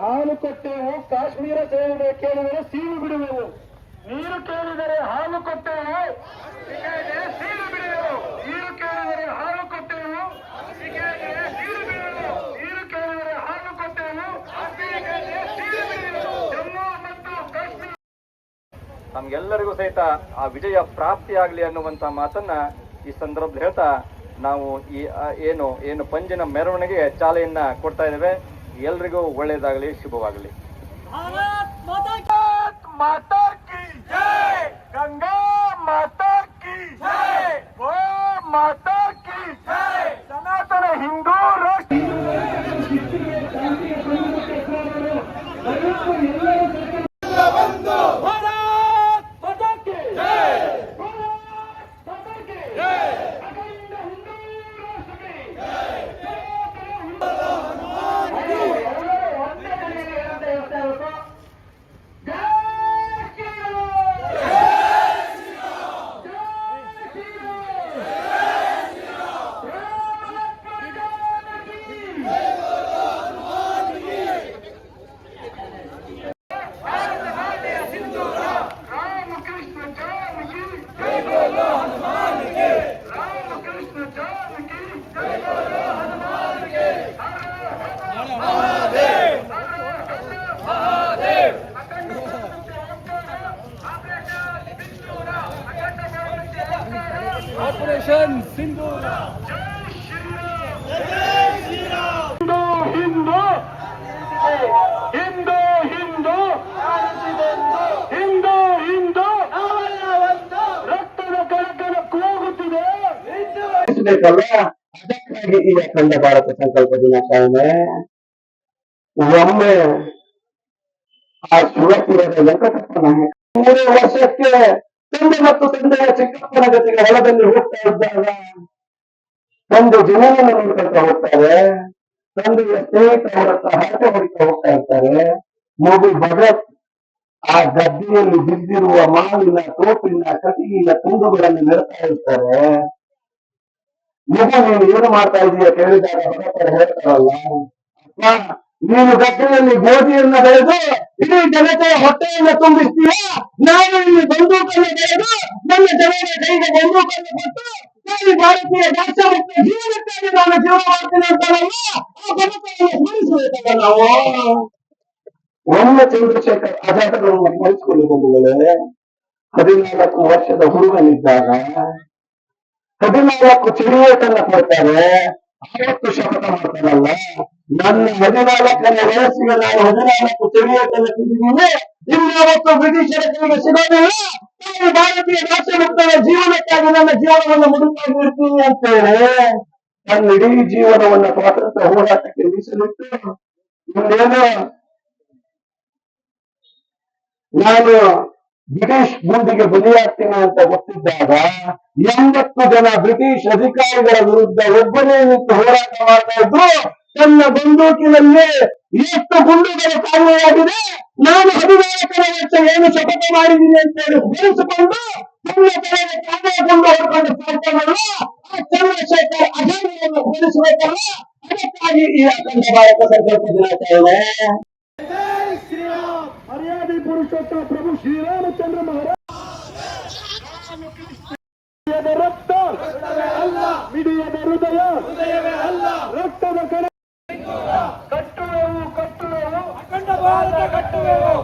ಹಾಲು ಕೊಟ್ಟೆವು, ಕಾಶ್ಮೀರ ಸೇವೆ ಕೇಳಿದರೆ ಸೀಳು ಬಿಡುವೆವು. ನೀರು ಕೇಳಿದರೆ ಹಾಲು ಕೊಟ್ಟೆವು, ಸೀಳು ಬಿಡುವೆವು. ನೀರು ಕೇಳಿದರೆ ಹಾಲು ಕೊಟ್ಟೆವು, ಸೀಳು ಬಿಡುವೆವು. ನೀರು ಕೇಳಿದರೆ ಹಾಲು ಕೊಟ್ಟೆವು, ಸೀಳು ಬಿಡುವೆವು. ಜಮ್ಮು ಮತ್ತು ಕಾಶ್ಮೀರ ನಮ್ಗೆಲ್ಲರಿಗೂ ಸಹಿತ ಆ ವಿಜಯ ಪ್ರಾಪ್ತಿಯಾಗಲಿ ಅನ್ನುವಂತ ಮಾತನ್ನ ಈ ಸಂದರ್ಭದಲ್ಲಿ ಹೇಳ್ತಾ ನಾವು ಈ ಏನು ಪಂಜಿನ ಮೆರವಣಿಗೆ ಚಾಲನೆಯನ್ನ ಕೊಡ್ತಾ ಇದ್ದೇವೆ. ಎಲ್ರಿಗೂ ಒಳ್ಳೆಯದಾಗಲಿ, ಶುಭವಾಗಲಿ. ಮಾತಾ ಕಿ ಜೈ, ಗಂಗಾ ಮಾತಾ ಕಿ ಜೈ, ಗೋ ಮಾತಾ ಕಿ ಜೈ. ಸನಾತನ ಹಿಂದೂ ರಾಷ್ಟ್ರ ಆಪರೇಷನ್ ಸಿಂಧೂರ. ಹಿಂದೂ ಹಿಂದೂ ಹಿಂದೂ ಹಿಂದೂ ಹಿಂದೂ ಹಿಂದೂ ರಕ್ತದ ಕಣಕಣ ಕೂಗುತ್ತಿದೆ. ಅದಕ್ಕಾಗಿ ಈ ಅಖಂಡ ಭಾರತ ಸಂಕಲ್ಪ ದಿನಾಚರಣೆ. ಒಮ್ಮೆ ಆ ಶಿವಪುರದ ವೆಂಕಟಪ್ಪ ನಾಯಕ 3 ವರ್ಷಕ್ಕೆ ತಂದೆ ಮತ್ತು ತಂದೆಯ ಚಿಕ್ಕಪ್ಪನ ಜೊತೆಗೆ ಹೊಲದಲ್ಲಿ ಹೋಗ್ತಾ ಇದ್ದಾಗ ತಂದೆ ಜಮೀನನ್ನು ನೋಡ್ಕೊಳ್ತಾ ಹೋಗ್ತಾರೆ, ತಂದೆಯ ಸ್ನೇಹಿತರ ಹರಟೆ ಹೊಡಿತಾ ಹೋಗ್ತಾ ಇರ್ತಾರೆ. ಮಗು ಭಗತ್ ಆ ಗದ್ದೆಯಲ್ಲಿ ಬಿದ್ದಿರುವ ಮಾವಿನ ತೋಪಿನ ಕಟಿಗಿನ ತುಂಡುಗಳನ್ನು ನೆಡ್ತಾ ಇರ್ತಾರೆ. ಮಗು ನೀನು ಏನು ಮಾಡ್ತಾ ಇದೀಯ ಕೇಳಿದಾಗ ಭಗತರ ಹೇಳ್ತಾರಲ್ಲ, ಅಪ್ಪ ನೀನು ಗದ್ದೆಯಲ್ಲಿ ಗೋಧಿಯನ್ನ ಬೆಳೆದು ಇಡೀ ಜನತೆಯ ಹೊಟ್ಟೆಯನ್ನು ತುಂಬಿಸ್ತೀಯ, ನಾನು ಇಲ್ಲಿ ಬಂದೂಕನ್ನು ಬೆಳೆದು ನನ್ನ ಜನರ ಕೈಗೆ ಬಂದೂಕನ್ನು ಕೊಟ್ಟು ನಾನು ಭಾರತೀಯ ಭಾಷಾ ಮತ್ತು ಜೀವನಕ್ಕಾಗಿ ನಾನು ಜೀವನ ಮಾಡ್ತೇನೆ ಅಂತಾರಲ್ಲ, ಆ ಬದುಕನ್ನು ಸ್ಮರಿಸಬೇಕಲ್ಲ ನಾವು. ಒಮ್ಮೆ ಚಂದ್ರಶೇಖರ್ ಆಜಾದರನ್ನು ಸ್ಮರಿಸಿಕೊಂಡು ಬಂಧುಗಳೇ, 14 ವರ್ಷದ ಹುಡುಗನಿದ್ದಾಗ 14 ಚಿಡಿಯೇಟನ್ನ ಕೊಡ್ತಾರೆ. ಅವತ್ತು ಶಪಥ ಮಾಡ್ತಾರಲ್ಲ, ನನ್ನ 14ನೇ ವಯಸ್ಸಿಗೆ ನಾನು 14 ಚಿಡಿಯೇಟನ್ನು ತಿಂದಿದ್ದೀನಿ, ಇನ್ಯಾವತ್ತು ಬ್ರಿಟಿಷರ ಕೈಗೆ ಸಿಗೋದಿಲ್ಲ, ನಾನು ಭಾರತೀಯ ಭಾಷೆ ಮಕ್ಕಳ ಜೀವನಕ್ಕಾಗಿ ನನ್ನ ಜೀವನವನ್ನು ಮುಡುಪಾಗಿರ್ತೀನಿ ಅಂತೇಳಿ ನನ್ನ ಇಡೀ ಜೀವನವನ್ನ ಸ್ವಾತಂತ್ರ್ಯ ಹೋರಾಟಕ್ಕೆ ಮೀಸಲಿಟ್ಟು ಇನ್ನೇನು ನಾನು ಬ್ರಿಟಿಷ್ ಗುಂಡಿಗೆ ಬಲಿಯಾಗ್ತೀನಿ ಅಂತ ಗೊತ್ತಿದ್ದಾಗ 80 ಜನ ಬ್ರಿಟಿಷ್ ಅಧಿಕಾರಿಗಳ ವಿರುದ್ಧ ಒಬ್ಬನೇ ನಿಂತು ಹೋರಾಟ ಮಾಡ್ತಾ ಇದ್ರು. ತನ್ನ ಬಂದೂಕಿನಲ್ಲಿ ಎಷ್ಟು ಗುಂಡುಗಳು ಕಾಣೆಯಾಗಿದೆ, ನಾನು 14ನೇ ವರ್ಷ ಏನು ಶಪಥ ಮಾಡಿದ್ದೀನಿ ಅಂತೇಳಿ ಸ್ಮರಿಸಿಕೊಂಡು ತನ್ನ ತಲೆಗೆ ತಾನೇ ಗುಂಡು ಹೊಡ್ಕೊಂಡು ಸಾಧ್ಯವಲ್ಲ, ಆ ಚಂದ್ರಶೇಖರ್ ಅಜಯವನ್ನು ಸ್ಮರಿಸಬೇಕಲ್ಲ. ಅದಕ್ಕಾಗಿ ಈ ಅಖಂಡ ಭಾರತ ಸಂಕಲ್ಪ ದಿನಾಚರಣೆ. ಮರ್ಯಾದೆ ಪುರುಷೋತ್ತಮ ಪ್ರಭು ಶ್ರೀರಾಮಚಂದ್ರ ಮಹಾರಾಜ್ ರಕ್ತ ಮಿಡಿಯದ ಹೃದಯ ರಕ್ತದ ಕಣ ಕಟ್ಟುವೆವು ಅಖಂಡ ಭಾರತ ಕಟ್ಟುವೆವು.